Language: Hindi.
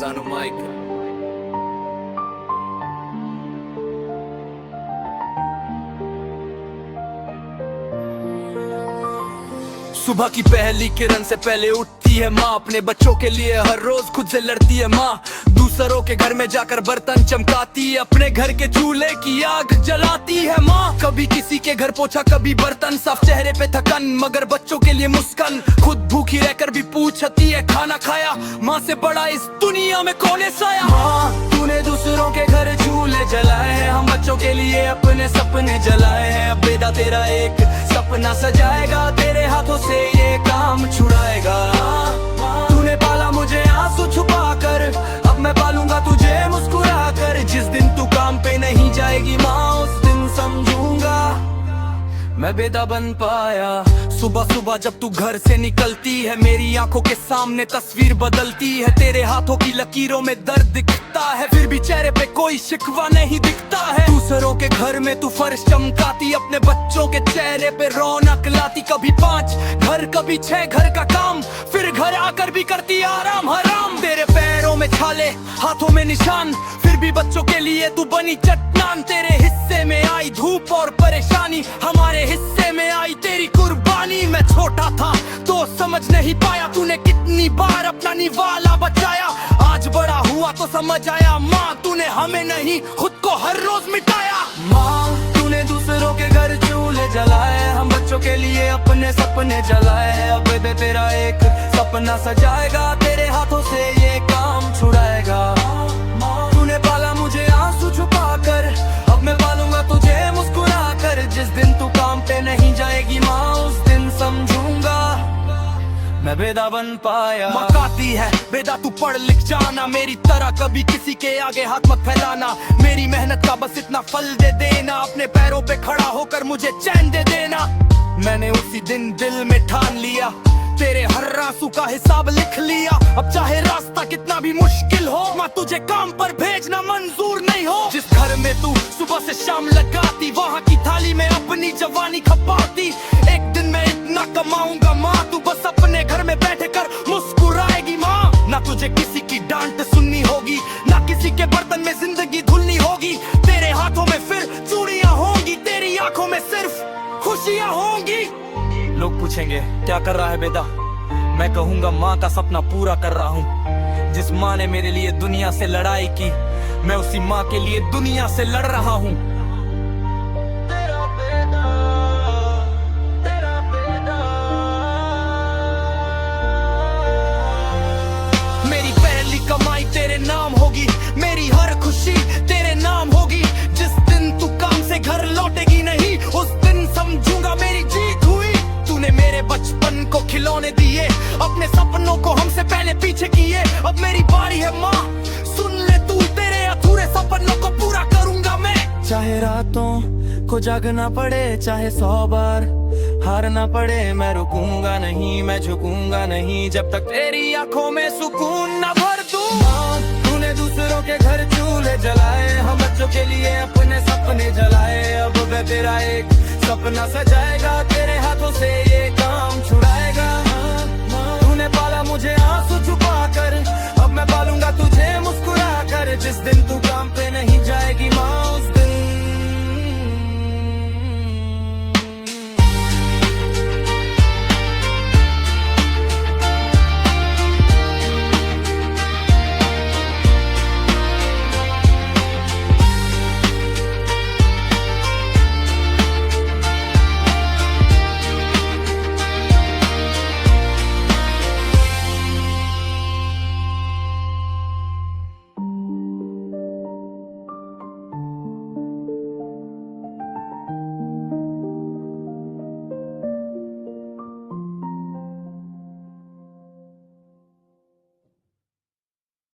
Focus on the mic. सुबह की पहली किरण से पहले उठती है माँ, अपने बच्चों के लिए हर रोज खुद से लड़ती है माँ। दूसरों के घर में जाकर बर्तन चमकाती है, अपने घर के चूल्हे की आग जलाती है माँ। कभी किसी के घर पोछा, कभी बर्तन साफ, चेहरे पे थकन मगर बच्चों के लिए मुस्कान। खुद भूखी रहकर भी पूछती है खाना खाया, माँ से बड़ा इस दुनिया में कौन है साया। माँ तूने दूसरों के घर चूल्हे जलाए हैं, हम बच्चों के लिए अपने सपने जलाए हैं। अब बेटा तेरा एक सपना सजाएगा, तेरे हाथों से ये काम छुड़ाएगा। तूने पाला मुझे आंसू छुपा कर, अब मैं पालूंगा तुझे मुस्कुरा कर। जिस दिन तू काम पे नहीं जाएगी माँ, उस दिन समझूंगा मैं बेटा बन पाया। सुबह सुबह जब तू घर से निकलती है, मेरी आंखों के सामने तस्वीर बदलती है। तेरे हाथों की लकीरों में दर्द दिखता है, फिर भी चेहरे पे कोई शिकवा नहीं दिखता है। दूसरों के घर में तू फर्श चमकाती, अपने बच्चों के चेहरे पे रौनक लाती। कभी 5 घर कभी 6 घर का काम, फिर घर आकर भी करती आराम हराम। तेरे पैरों में छाले, हाथों में निशान, फिर भी बच्चों के लिए तू बनी चट्टान। तेरे हिस्से में आई धूप और परेशानी, हमारे हिस्से में आई तेरी कुर्बानी। मैं छोटा था तो समझ नहीं पाया, तूने कितनी बार अपना निवाला बचाया। आज बड़ा हुआ तो समझ आया माँ, तूने हमें नहीं खुद को हर रोज मिटाया। माँ तूने दूसरों के घर चूल्हे जलाए, हम बच्चों के लिए अपने सपने जलाए। अब बेटे तेरा एक सपना सजाएगा, तेरे हाथों से ये काम छुड़ाएगा। तूने पाला मुझे आंसू छुपा कर, अब मैं पालूंगा तुझे मुस्कुरा कर। जिस दिन तू काम पे नहीं जाएगी माँ, उस दिन समझूंगा मैं बेटा बन पाया। माँ कहती है बेटा तू पढ़ लिख जाना, मेरी तरह कभी किसी के आगे हाथ मत फैलाना। मेरी मेहनत का बस इतना फल दे देना, अपने पैरों पे खड़ा होकर मुझे चैन दे देना। मैंने उसी दिन दिल में ठान लिया, तेरे हर आंसू का हिसाब लिख लिया। अब चाहे रास्ता कितना भी मुश्किल हो, मैं तुझे काम पर भेजना मंजूर नहीं हो। जिस घर में तू सुबह से शाम लगाती, वहाँ की थाली में अपनी जवानी खपाती। एक दिन मैं इतना कमाऊंगा माँ, तू बस अपने घर में बैठे कर मुस्कुराएगी माँ। ना तुझे किसी की डांट सुननी होगी, ना किसी के बर्तन में जिंदगी धुलनी होगी। तेरे हाथों में फिर चूड़ियाँ होंगी, तेरी आंखों में सिर्फ खुशियाँ होंगी। लोग पूछेंगे क्या कर रहा है बेटा, मैं कहूँगा माँ का सपना पूरा कर रहा हूँ। जिस माँ ने मेरे लिए दुनिया से लड़ाई की, मैं उसी माँ के लिए दुनिया से लड़ रहा हूँ। मेरी पहली कमाई तेरे नाम होगी, मेरी हर खुशी तेरे नाम होगी। जिस दिन तू काम से घर लौटेगी नहीं, उस दिन समझूंगा मेरी जीत हुई। तूने मेरे बचपन को खिलौने दिए, अपने सपनों को हमसे पहले पीछे किए। अब मेरी बारी है माँ, सुन ले तू, तेरे अधूरे सपनों को पूरा करूंगा मैं। चाहे रातों को जागना पड़े, चाहे 100 बार हारना पड़े, मैं रुकूंगा नहीं, मैं झुकूंगा नहीं, जब तक तेरी आंखों में सुकून न भर दूं। तूने दूसरों के घर चूल्हे जलाए, हम बच्चों के लिए अपने सपने जलाए। अब मैं तेरा एक सपना सजाएगा, तेरे हाथों से